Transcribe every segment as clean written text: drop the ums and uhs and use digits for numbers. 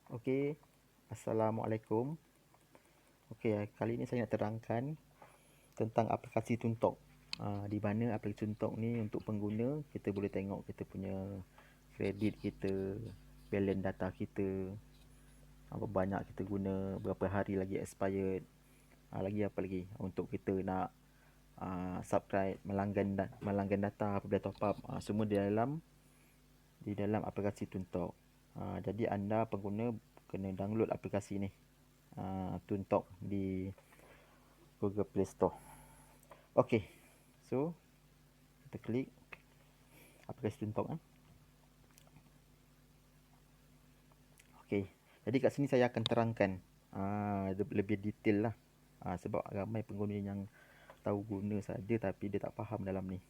Okey, Assalamualaikum. Okey, kali ini saya nak terangkan tentang aplikasi Tuntok. Di mana aplikasi Tuntok ni untuk pengguna, kita boleh tengok kita punya kredit kita, balance data kita, berapa banyak kita guna, berapa hari lagi expired, lagi apa lagi untuk kita nak subscribe, melanggan data apabila top up, semua di dalam aplikasi Tuntok. Jadi anda pengguna kena download aplikasi ni, Tuntok di Google Play Store. Okey, so kita klik aplikasi Tuntok. Okey, jadi kat sini saya akan terangkan lebih detail lah, sebab ramai pengguna yang tahu guna saja tapi dia tak faham dalam ni.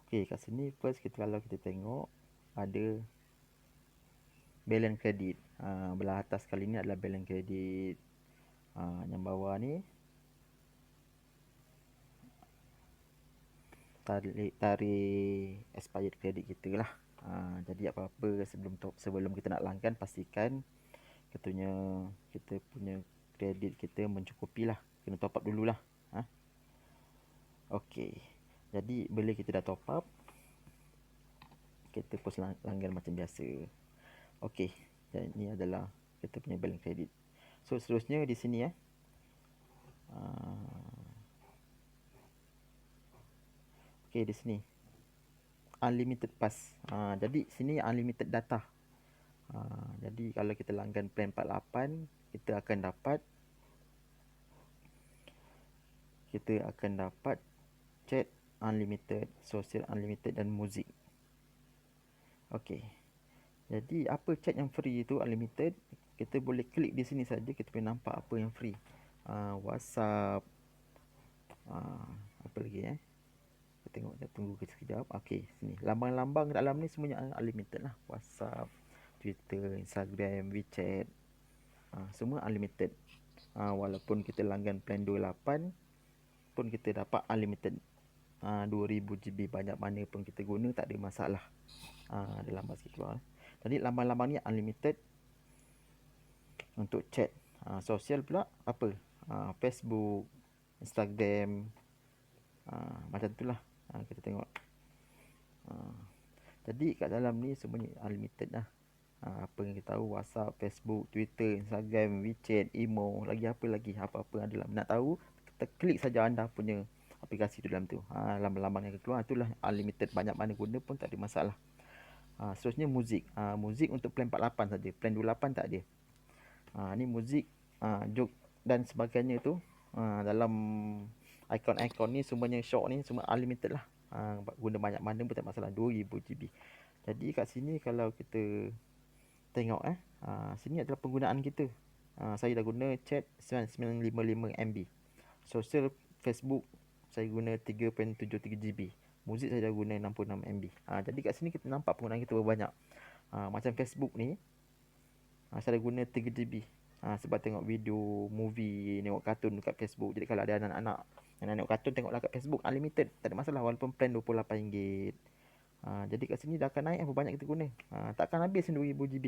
Okey, kat sini first kalau kita tengok ada balance kredit. Belah atas kali ni adalah balance kredit. Yang bawah ni tarik expired kredit kita lah. Jadi apa-apa sebelum kita nak langgan, pastikan kita punya kredit kita mencukupi lah. Kena top up dululah. Okey, jadi bila kita dah top up, kita terus langgan macam biasa. Okey, dan ini adalah kita punya balance kredit. So seterusnya di sini okey, di sini unlimited pass. Jadi sini unlimited data. Jadi kalau kita langgan plan 48, kita akan dapat chat unlimited, sosial unlimited dan muzik. Okey, jadi apa chat yang free itu unlimited, kita boleh klik di sini saja, kita boleh nampak apa yang free. WhatsApp, apa lagi kita tengok, kita tunggu sekejap. Okey, sini lambang-lambang dalam ni semuanya unlimited lah. WhatsApp, Twitter, Instagram, WeChat, semua unlimited. Walaupun kita langgan plan 28 pun kita dapat unlimited. 2000 GB banyak mana pun kita guna, tak ada masalah. Ada lambat sikit keluar. Jadi lambang-lambang ni unlimited untuk chat. Sosial pula apa? Facebook, Instagram, macam itulah. Kita tengok. Jadi kat dalam ni semuanya unlimited lah. Apa yang kita tahu, WhatsApp, Facebook, Twitter, Instagram, WeChat, Imo, lagi apa lagi, apa-apa yang dalam nak tahu, kita klik saja anda punya aplikasi tu dalam tu. Lambang-lambang yang keluar itulah unlimited, banyak mana guna pun tak ada masalah. Seterusnya muzik. Muzik untuk plan 48 saja, plan 28 tak ada. Ni muzik, joke dan sebagainya tu, dalam ikon-ikon ni semuanya short ni semua unlimited lah. Guna banyak mana pun tak masalah, 2000 GB. Jadi kat sini kalau kita tengok sini adalah penggunaan kita. Saya dah guna chat 955 MB. Sosial Facebook saya guna 3.73 GB. Muzik saya dah guna 66 MB. Jadi kat sini kita nampak penggunaan kita berbanyak. Macam Facebook ni, saya dah guna 3 GB. Sebab tengok video, movie, tengok kartun dekat Facebook. Jadi kalau ada anak-anak yang nak tengok kartun, tengoklah kat Facebook, unlimited, tak ada masalah walaupun plan RM28. Jadi kat sini dah akan naik apa banyak kita guna. Takkan habis 2000 GB.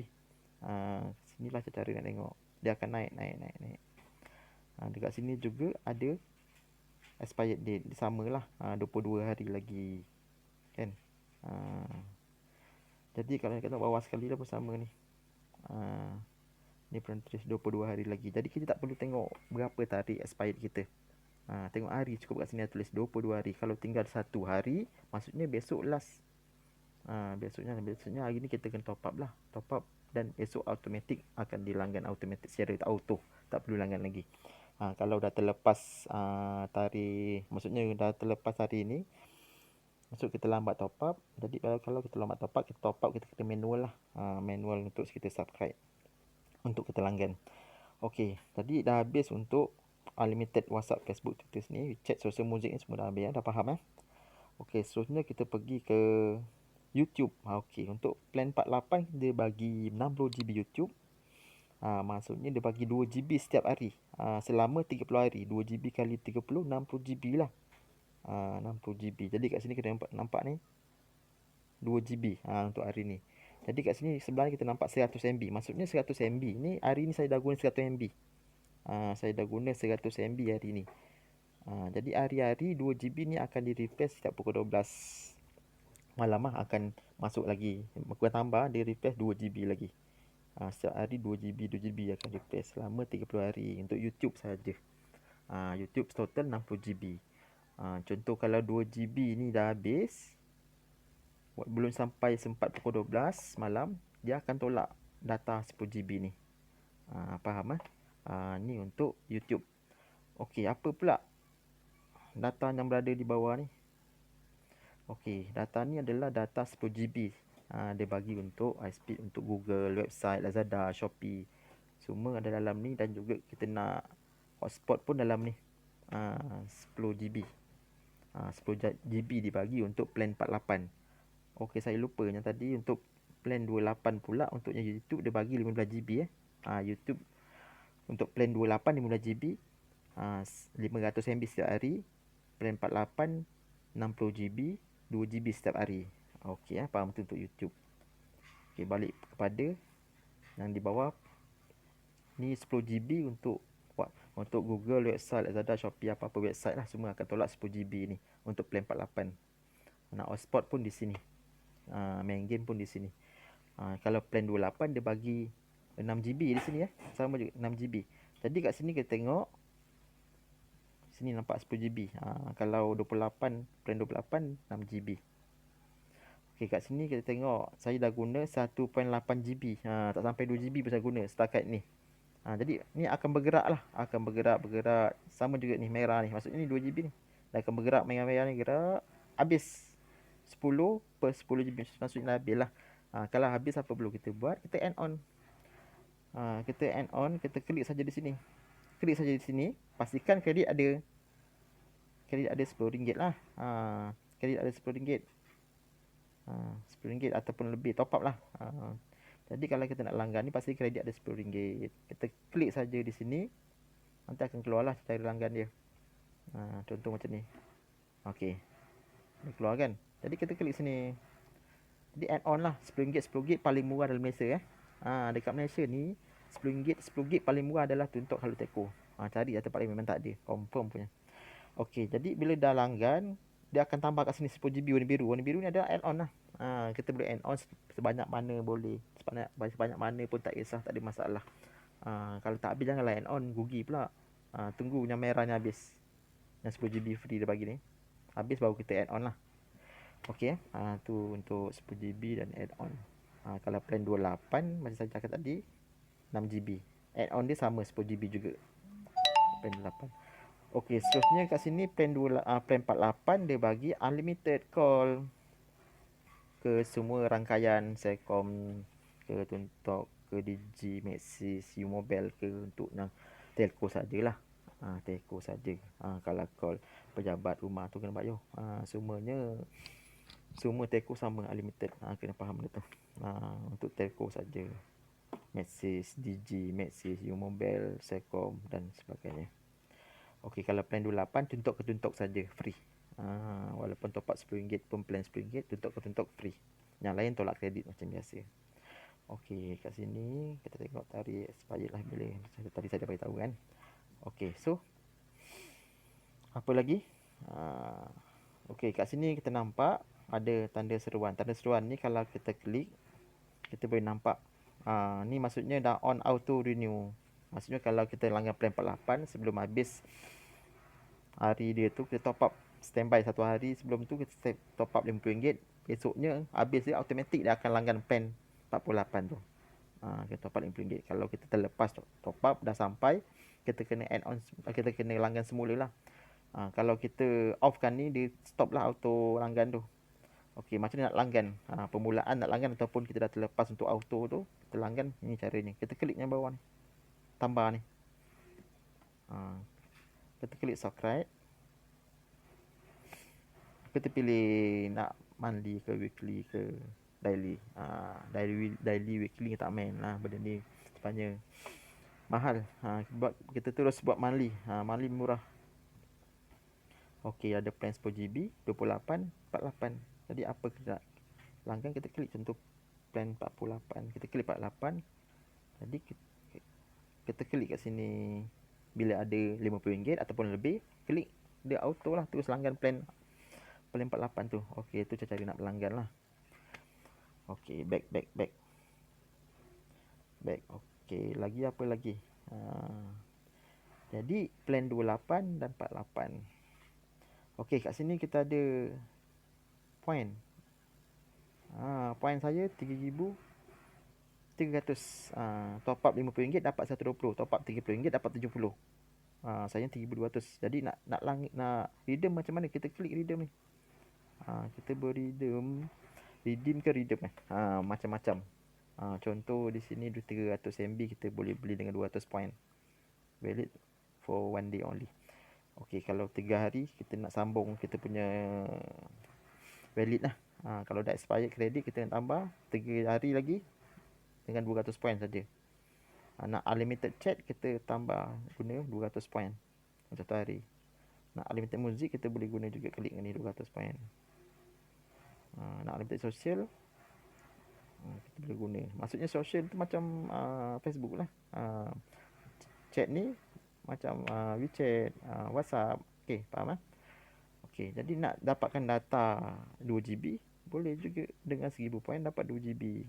Sinilah cara nak tengok. Dia akan naik. Dekat sini juga ada expired date, samalah, 22 hari lagi kan. Jadi kalau kita bawah sekali dah pun sama ni. Ni pun tulis 22 hari lagi. Jadi kita tak perlu tengok berapa tarikh expired kita. Tengok hari cukup. Kat sini ada tulis 22 hari. Kalau tinggal 1 hari, maksudnya besok last. Besoknya hari ni kita kena top up lah. Top up dan esok automatik akan dilanggan automatik secara auto. Tak perlu langgan lagi. Kalau dah terlepas tarikh, maksudnya dah terlepas hari ni, maksud kita lambat top up. Jadi kalau kita lambat top up, kita kena manual lah. Manual untuk kita subscribe, untuk kita langgan. Okey, tadi dah habis untuk unlimited WhatsApp, Facebook, Twitter ni. Chat, sosial, muzik ni semua dah habis dah faham Okey, seterusnya kita pergi ke YouTube. Okey, untuk plan 48 dia bagi 60 GB YouTube. Maksudnya dia bagi 2 GB setiap hari, selama 30 hari. 2 GB kali 30, 60 GB lah. 60 GB. Jadi kat sini kita nampak ni 2 GB untuk hari ni. Jadi kat sini sebelah ni kita nampak 100 MB. Maksudnya 100 MB ni hari ni saya dah guna 100 MB. Saya dah guna 100 MB hari ni. Jadi hari-hari 2 GB ni akan di-refresh setiap pukul 12 malam akan masuk lagi. Bukan tambah, dia refresh 2 GB lagi. Setiap hari 2 GB, 2 GB akan refresh selama 30 hari untuk YouTube saja. YouTube total 60 GB. Contoh kalau 2 GB ni dah habis, belum sampai sempat pukul 12 malam, dia akan tolak data 10 GB ni. Faham ni untuk YouTube. Okey, apa pula data yang berada di bawah ni? Okey, data ni adalah data 10 GB. Dia bagi untuk high speed untuk Google, website, Lazada, Shopee. Semua ada dalam ni, dan juga kita nak hotspot pun dalam ni. 10 GB. 10 GB dibagi untuk plan 48. Okey, saya lupa yang tadi untuk plan 28 pula, untuk yang YouTube dia bagi 15 GB YouTube untuk plan 28 15 GB, 500 MB setiap hari. Plan 48 60 GB, 2 GB setiap hari. Okey, faham tu untuk YouTube. Okey, balik kepada yang di bawah ni, 10 GB untuk Google, website, Lazada, Shopee, apa-apa website lah, semua akan tolak 10 GB ni untuk plan 48. Nak hotspot pun di sini. Main game pun di sini. Kalau plan 28 dia bagi 6 GB di sini sama juga 6 GB. Jadi kat sini kita tengok sini nampak 10 GB. Kalau 28, plan 28 6 GB. Okey, kat sini kita tengok saya dah guna 1.8 GB. Tak sampai 2 GB pun saya guna setakat ni. Jadi ni akan bergerak lah, akan bergerak sama juga ni merah ni. Maksudnya ni 2 GB ni. Dia akan bergerak, merah-merah ni gerak habis 10 per 10 GB. Maksudnya habis lah. Kalau habis apa perlu kita buat? Kita add on. Kita klik saja di sini. Klik saja di sini, pastikan kredit ada RM10 lah. Kredit ada RM10. RM10 ataupun lebih, top up lah. Jadi kalau kita nak langgan ni, pasti kredit ada RM10. Kita klik saja di sini, nanti akan keluarlah cara langgan dia. Contoh macam ni. Okey, dia keluar kan. Jadi kita klik sini. Jadi add on lah, RM10 paling murah dalam Malaysia dekat Malaysia ni RM10 paling murah adalah untuk Hello Telco. Cari tempat lain memang tak ada, confirm punya. Okey, jadi bila dah langgan, dia akan tambah kat sini 10 GB warna biru. Warna biru ni adalah add on lah. Kita boleh add on sebanyak mana boleh. Sebanyak mana pun tak kisah, tak ada masalah. Kalau tak habis janganlah add on, rugi pula. Tunggu yang merah ni habis. Yang 10 GB free dia bagi ni. Habis baru kita add on lah. Okey, tu untuk 10 GB dan add on. Kalau plan 28 macam saya cakap tadi 6 GB. Add on dia sama 10 GB juga. Plan 28. Okey, seterusnya kat sini plan 48 dia bagi unlimited call ke semua rangkaian Celcom, ke untuk ke Digi, Maxis, U-Mobile, ke untuk yang telco sajalah. Telco saja. Kalau call pejabat rumah tu kena bayar. Semuanya semua telco sama unlimited. Kena faham benda tu. Untuk telco saja. Maxis, Digi, Maxis, U-Mobile, Celcom dan sebagainya. Okey, kalau plan 28 tuntuk ke tuntuk saja free. Walaupun top up RM10 pun plan RM10, tuntuk ke tuntuk free. Yang lain tolak kredit macam biasa. Okey, kat sini kita tengok tarikh expired lah bila. Tadi saya dah beritahu kan. Okey, so apa lagi? Okey, kat sini kita nampak ada tanda seruan. Tanda seruan ni kalau kita klik, kita boleh nampak. Ni maksudnya dah on auto renew. Maksudnya kalau kita langgan plan 48 sebelum habis hari dia tu, kita top up standby 1 hari sebelum tu, kita top up RM50. Esoknya habis dia automatik dia akan langgan plan 48 tu. Kita top up RM50. Kalau kita terlepas top up dah sampai, kita kena add on, kita kena langgan semula lah. Kalau kita off kan ni, dia stop lah auto langgan tu. Okey, macam mana nak langgan? Permulaan nak langgan ataupun kita dah terlepas untuk auto tu, kita langgan. Ini caranya. Kita klik yang bawah ni, tambah ni. Kita klik subscribe. Kita pilih nak monthly ke weekly ke daily. Daily weekly tak main lah benda ni, sebenarnya mahal. Kita terus buat monthly. Monthly murah. Okey, ada plan 10 GB, 28, 48. Jadi apa kita nak langgan, kita klik contoh plan 48. Kita klik 48. Jadi kita klik kat sini bila ada RM50 ataupun lebih, klik dia auto lah terus langgan plan 48 tu. Okey, tu cara cari nak pelanggan lah. Okey, back. Okey, lagi apa lagi? Jadi plan 28 dan 48. Okey, kat sini kita ada point. Point saya 3,300. Top up RM50 dapat 120. Top up RM30 dapat 70. Saya 3,200. Jadi nak redeem macam mana? Kita klik redeem ni. Kita redeem ke redeem macam-macam. Contoh di sini 300 MB kita boleh beli dengan 200 point. Valid for one day only. Okey, kalau 3 hari kita nak sambung kita punya valid lah. Kalau dah expired kredit kita nak tambah 3 hari lagi dengan 200 point saja. Nak unlimited chat kita tambah guna 200 point satu hari. Nak unlimited music kita boleh guna juga, klik ni 200 point. Nak unlimited social kita boleh guna. Maksudnya social tu macam Facebook lah. Chat ni macam WeChat, WhatsApp. Okey, faham ah? Okey, jadi nak dapatkan data 2GB boleh juga dengan 1000 point dapat 2GB.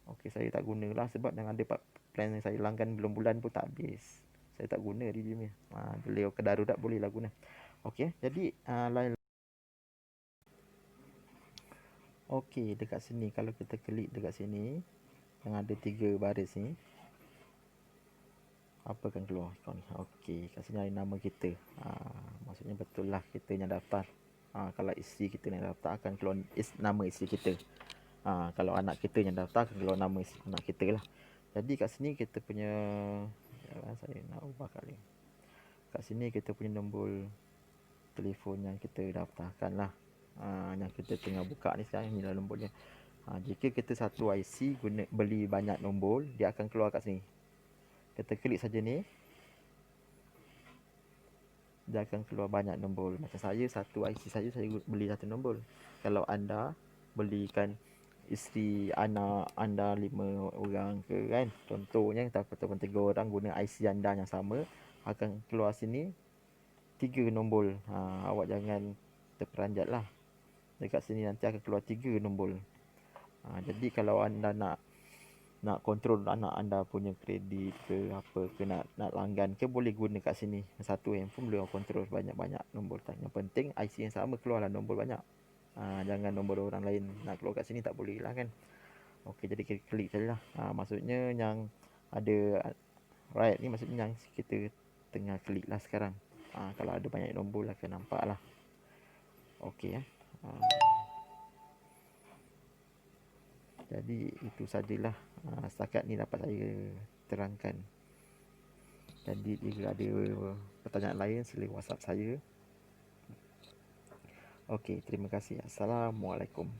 Okey, saya tak gunalah sebab dengan ada plan yang saya langgan belum bulan pun tak habis. Saya tak guna redeem ni. Beliau ke darurat bolehlah guna. Okey, jadi lain. Okey, dekat sini kalau kita klik dekat sini yang ada 3 baris ni, apa akan keluar ikon. Okey, kat sini ada nama kita. Maksudnya betul lah kita yang daftar. Kalau isteri kita yang daftar akan keluar nama isteri kita. Kalau anak kita yang daftar akan keluar nama anak kita lah. Jadi kat sini kita punya, saya nak ubah kali. Kat sini kita punya nombor telefon yang kita daftarkan lah. Yang kita tengah buka ni sekarang, ni lah nombornya. Jika kita satu IC beli banyak nombor, dia akan keluar kat sini. Kita klik saja ni, dia akan keluar banyak nombor. Macam saya, satu IC saja saya beli satu nombor. Kalau anda belikan isteri anak anda 5 orang ke kan, contohnya ataupun 3 orang guna IC anda yang sama, akan keluar sini 3 nombor. Awak jangan terperanjat lah. Dekat sini nanti akan keluar 3 nombor. Jadi kalau anda nak kontrol anak anda punya kredit ke apa ke, nak langgan ke, boleh guna kat sini. Satu handphone boleh kontrol banyak-banyak nombor. Yang penting IC yang sama keluarlah nombor banyak. Jangan nombor orang lain nak keluar kat sini tak boleh lah kan. Okey, jadi kita klik sajalah. Maksudnya yang ada right ni maksudnya yang kita tengah klik lah sekarang. Kalau ada banyak nombor lah akan nampak lah. Okey ya. Jadi itu sajalah setakat ni dapat saya terangkan. Jadi jika ada pertanyaan lain sila WhatsApp saya. Okey, terima kasih. Assalamualaikum.